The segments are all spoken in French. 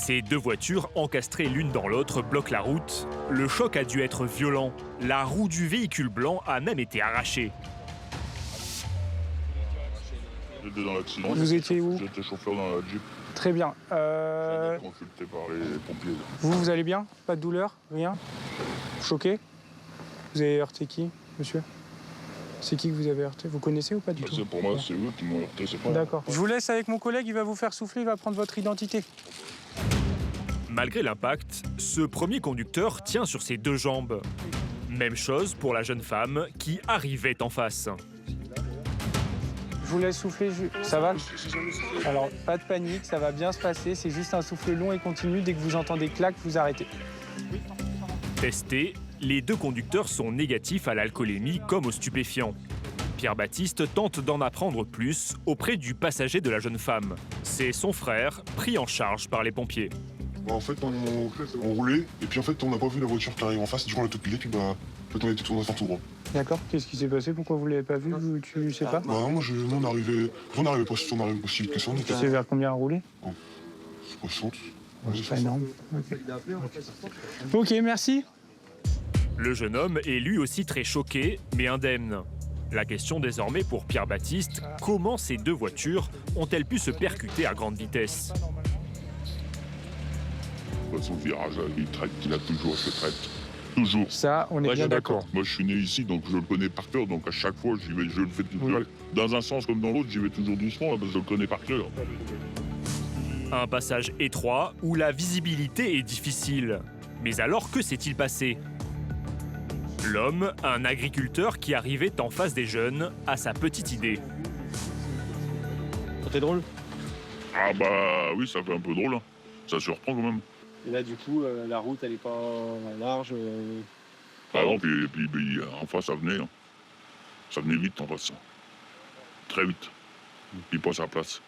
Ces deux voitures, encastrées l'une dans l'autre, bloquent la route. Le choc a dû être violent. La roue du véhicule blanc a même été arrachée. J'étais dans l'accident. Vous étiez où? J'étais chauffeur dans la Jeep. Très bien. J'ai été consulté par les pompiers. Vous allez bien? Pas de douleur? Rien? Choqué? Vous avez heurté qui, monsieur? C'est qui que vous avez heurté? Vous connaissez ou pas du tout? Pour moi, c'est eux qui m'ont heurté, c'est pas... D'accord. Je vous laisse avec mon collègue, il va vous faire souffler, il va prendre votre identité. Malgré l'impact, ce premier conducteur tient sur ses deux jambes. Même chose pour la jeune femme qui arrivait en face. Je vous laisse souffler, ça va? Alors, pas de panique, ça va bien se passer, c'est juste un souffle long et continu. Dès que vous entendez clac, vous arrêtez. Testés, les deux conducteurs sont négatifs à l'alcoolémie comme aux stupéfiants. Pierre-Baptiste tente d'en apprendre plus auprès du passager de la jeune femme. C'est son frère, pris en charge par les pompiers. En fait, on roulait, et puis en fait, on n'a pas vu la voiture qui arrive en face, du coup on a tout pilé, puis en fait, on était tourné en tout droit. D'accord. Qu'est-ce qui s'est passé? Pourquoi vous ne l'avez pas vu? Tu sais pas? Non, on n'arrivait pas si vite que ça, on était... Tu sais vers combien à rouler? 60. C'est pas énorme. Ok, merci. Le jeune homme est lui aussi très choqué, mais indemne. La question désormais pour Pierre-Baptiste, comment ces deux voitures ont-elles pu se percuter à grande vitesse? Son virage, il a toujours se traite. Toujours. Ça, on est bien d'accord. Moi, je suis né ici, donc je le connais par cœur. Donc à chaque fois, je le fais toujours. Dans un sens comme dans l'autre, j'y vais toujours doucement, parce que je le connais par cœur. Un passage étroit où la visibilité est difficile. Mais alors, que s'est-il passé? L'homme, un agriculteur qui arrivait en face des jeunes, a sa petite idée. C'était drôle. Ah bah oui, ça fait un peu drôle. Hein. Ça surprend quand même. Et là, du coup, la route, elle est pas large. Ah non, puis en face, ça venait. Hein. Ça venait vite en face. Très vite. Il passe à la place.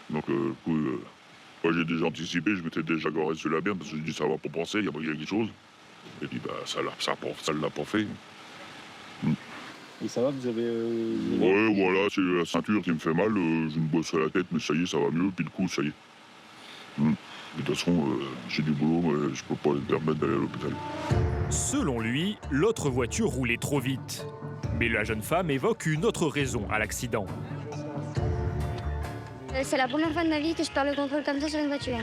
Donc, moi, j'ai déjà anticipé, je m'étais déjà garé sur la bienne parce que je dis ça va pas passer, il y a pas quelque chose. Et puis, bah, ça l'a pas fait. Et ça va, vous avez... Ouais, voilà, c'est la ceinture qui me fait mal. J'ai une bosse à la tête, mais ça y est, ça va mieux. Puis le cou, ça y est. De toute façon, j'ai du boulot, mais je peux pas me permettre d'aller à l'hôpital. Selon lui, l'autre voiture roulait trop vite. Mais la jeune femme évoque une autre raison à l'accident. C'est la première fois de ma vie que je perds le contrôle comme ça sur une voiture.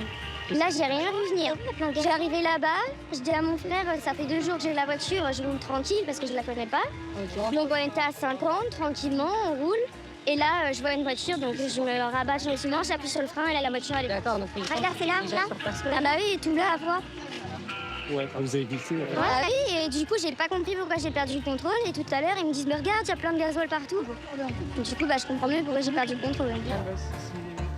Là, j'ai rien vu venir. J'ai arrivé là-bas, je dis à mon frère, ça fait 2 jours que j'ai la voiture, je roule tranquille parce que je la connais pas. Donc on était à 50, tranquillement, on roule. Et là, je vois une voiture, donc je me rabat sur le ciment, j'appuie sur le frein et là, la voiture, elle est... D'accord, donc... Regarde, c'est là, là. Ah bah oui, tout là à voir. Ouais, vous avez glissé. Ah oui, et du coup, j'ai pas compris pourquoi j'ai perdu le contrôle. Et tout à l'heure, ils me disent, mais regarde, il y a plein de gasoil partout. Du coup, je comprends mieux pourquoi j'ai perdu le contrôle.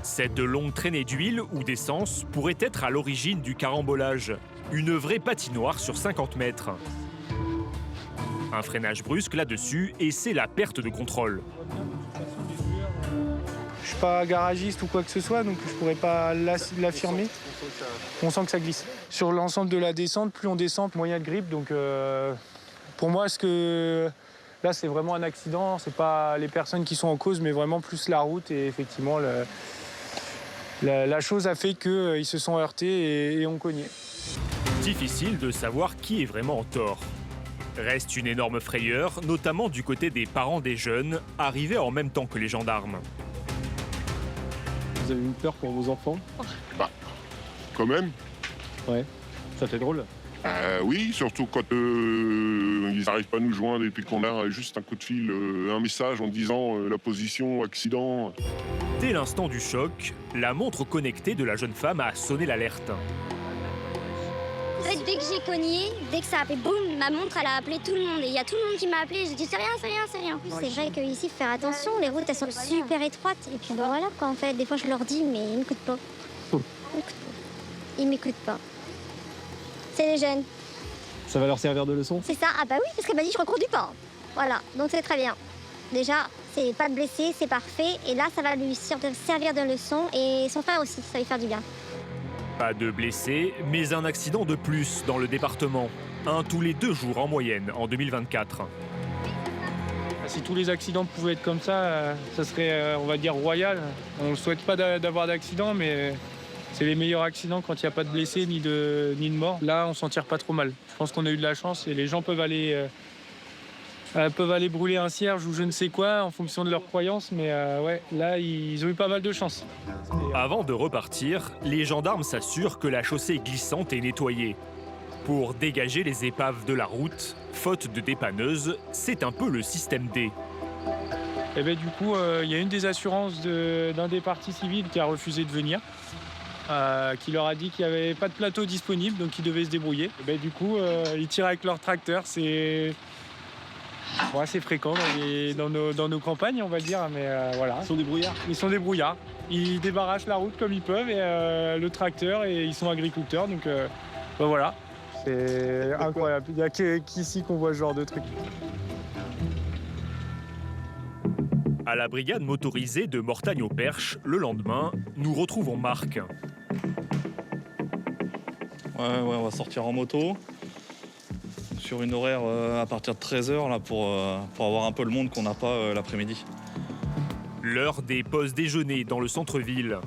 Cette longue traînée d'huile ou d'essence pourrait être à l'origine du carambolage. Une vraie patinoire sur 50 mètres. Un freinage brusque là-dessus et c'est la perte de contrôle. Je suis pas garagiste ou quoi que ce soit, donc je pourrais pas l'affirmer. On sent que ça glisse. Sur l'ensemble de la descente, plus on descend, moins il y a de grippe. Donc pour moi, là, c'est vraiment un accident. C'est pas les personnes qui sont en cause, mais vraiment plus la route. Et effectivement, la chose a fait qu'ils se sont heurtés et ont cogné. Difficile de savoir qui est vraiment en tort. Reste une énorme frayeur, notamment du côté des parents des jeunes, arrivés en même temps que les gendarmes. Vous avez eu peur pour vos enfants? Bah, quand même. Ouais, ça fait drôle. Oui, surtout quand ils n'arrivent pas à nous joindre et puis qu'on a juste un coup de fil, un message en disant la position, accident. Dès l'instant du choc, la montre connectée de la jeune femme a sonné l'alerte. En fait, dès que j'ai cogné, dès que ça a fait boum, ma montre, elle a appelé tout le monde. Et il y a tout le monde qui m'a appelé. J'ai dit, c'est rien, c'est rien, c'est rien. C'est vrai qu'ici, il faut faire attention. Les routes, elles sont super étroites. Et puis voilà, quoi, en fait. Des fois, je leur dis, mais ils m'écoutent pas. Ils m'écoutent pas. C'est les jeunes. Ça va leur servir de leçon? C'est ça. Ah bah oui, parce qu'elle m'a dit, je reconduis pas. Voilà, donc c'est très bien. Déjà, c'est pas de blessé, c'est parfait. Et là, ça va lui servir de leçon. Et son frère aussi, ça va lui faire du bien. Pas de blessés, mais un accident de plus dans le département. Un tous les 2 jours en moyenne en 2024. Si tous les accidents pouvaient être comme ça serait, on va dire, royal. On ne souhaite pas d'avoir d'accident, mais C'est les meilleurs accidents quand il n'y a pas de blessés ni de mort. Là, on s'en tire pas trop mal. Je pense qu'on a eu de la chance et les gens peuvent aller brûler un cierge ou je ne sais quoi en fonction de leurs croyances. Mais ouais, là, ils ont eu pas mal de chance. Avant de repartir, les gendarmes s'assurent que la chaussée glissante est nettoyée. Pour dégager les épaves de la route, faute de dépanneuse, c'est un peu le système D. Et ben, du coup, il y a une des assurances d'un des partis civils qui a refusé de venir, qui leur a dit qu'il n'y avait pas de plateau disponible, donc ils devaient se débrouiller. Et ben, du coup, ils tirent avec leur tracteur. C'est assez fréquent dans nos campagnes, on va dire, mais voilà. Ils sont des brouillards. Ils sont des brouillards. Ils débarrassent la route comme ils peuvent, et le tracteur, et ils sont agriculteurs, donc ben voilà. C'est incroyable. Il n'y a qu'ici qu'on voit ce genre de truc. À la brigade motorisée de Mortagne-au-Perche, le lendemain, nous retrouvons Marc. Ouais, on va sortir en moto sur une horaire à partir de 13h là, pour avoir un peu le monde qu'on n'a pas l'après-midi. L'heure des pauses déjeuner dans le centre-ville.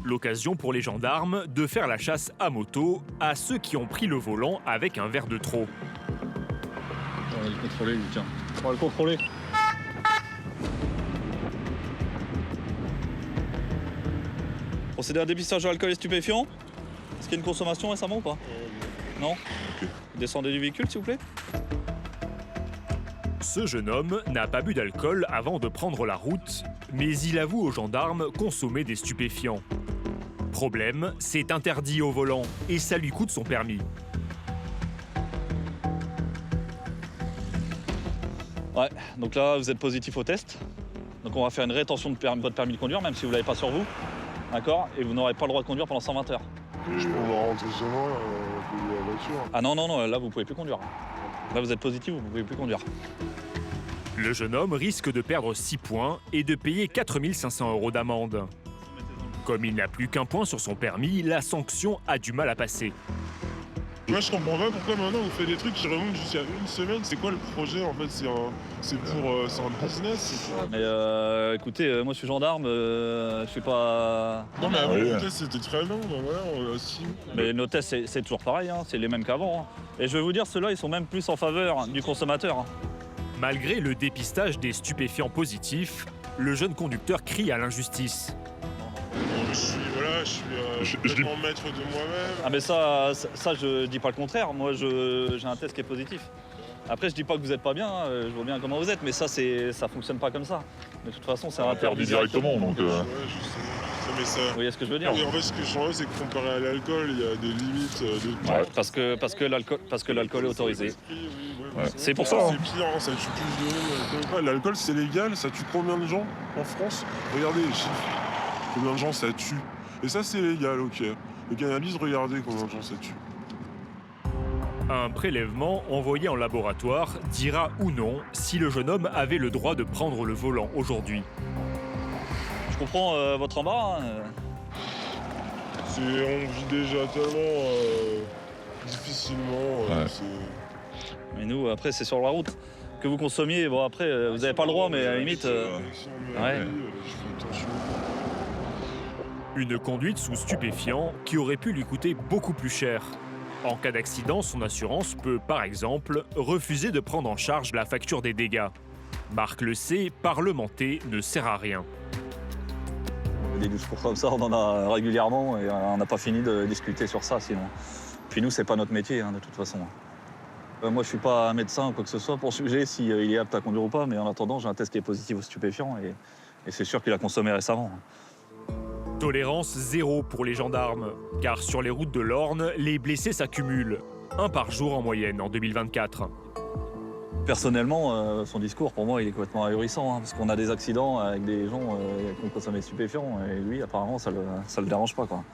L'occasion pour les gendarmes de faire la chasse à moto à ceux qui ont pris le volant avec un verre de trop. On va le contrôler, lui, tiens. On va le contrôler. Procéder à un dépistage de l'alcool et stupéfiants. Est-ce qu'il y a une consommation récemment ou pas? Non? Descendez du véhicule, s'il vous plaît. Ce jeune homme n'a pas bu d'alcool avant de prendre la route, mais il avoue aux gendarmes consommer des stupéfiants. Problème, c'est interdit au volant et ça lui coûte son permis. Ouais, donc là, vous êtes positif au test. Donc on va faire une rétention de votre permis de conduire, même si vous ne l'avez pas sur vous. D'accord? Et vous n'aurez pas le droit de conduire pendant 120 heures. Je peux rentrer chez moi, payer la voiture. Ah non, là, vous ne pouvez plus conduire. Là, vous êtes positif, vous ne pouvez plus conduire. Le jeune homme risque de perdre 6 points et de payer 4 500 € d'amende. Comme il n'a plus qu'un point sur son permis, la sanction a du mal à passer. Moi, je comprends pas pourquoi maintenant vous faites des trucs qui remontent jusqu'à une semaine. C'est quoi le projet en fait? C'est un business? Mais écoutez, moi je suis gendarme, je suis pas... Non, mais avant, Ouais. le test c'était très long. Ben voilà, on a aussi. Mais nos tests, c'est toujours pareil, hein, c'est les mêmes qu'avant. Hein. Et je vais vous dire, ceux-là, ils sont même plus en faveur du consommateur. Hein. Malgré le dépistage des stupéfiants positifs, le jeune conducteur crie à l'injustice. Je suis complètement maître de moi-même. Ah mais ça, je dis pas le contraire. Moi, j'ai un test qui est positif. Après, je dis pas que vous êtes pas bien, hein, je vois bien comment vous êtes, mais ça fonctionne pas comme ça. De toute façon, c'est interdit directement, donc... Ouais, je sais, mais ça... Vous voyez ce que je veux dire? Et en fait, ce que je sens, c'est que comparé à l'alcool, il y a des limites de temps. Ouais, parce que l'alcool est autorisé. C'est pour ça. C'est pire, hein, ça tue plus de monde. L'alcool, c'est légal, ça tue combien de gens en France? Regardez les chiffres. Combien de gens ça tue? Et ça, c'est légal, ok. Le cannabis, regardez combien de gens ça tue. Un prélèvement envoyé en laboratoire dira ou non si le jeune homme avait le droit de prendre le volant aujourd'hui. Je comprends votre embarras. On vit déjà tellement difficilement. Ouais. Mais nous, après, c'est sur la route. Que vous consommiez, bon après, vous n'avez pas le droit, mais à la limite... Si on me ouais. dit, je fais attention. Une conduite sous stupéfiant qui aurait pu lui coûter beaucoup plus cher. En cas d'accident, son assurance peut, par exemple, refuser de prendre en charge la facture des dégâts. Marc le sait, parlementer ne sert à rien. Des discours comme ça, on en a régulièrement et on n'a pas fini de discuter sur ça sinon. Puis nous, c'est pas notre métier, hein, de toute façon. Moi, je suis pas un médecin ou quoi que ce soit pour juger s'il est apte à conduire ou pas, mais en attendant, j'ai un test qui est positif aux stupéfiants et c'est sûr qu'il a consommé récemment. Tolérance zéro pour les gendarmes, car sur les routes de l'Orne, les blessés s'accumulent. 1 par jour en moyenne en 2024. Personnellement, son discours, pour moi, il est complètement ahurissant, hein, parce qu'on a des accidents avec des gens qui ont consommé de stupéfiants, et lui, apparemment, ça le dérange pas, quoi.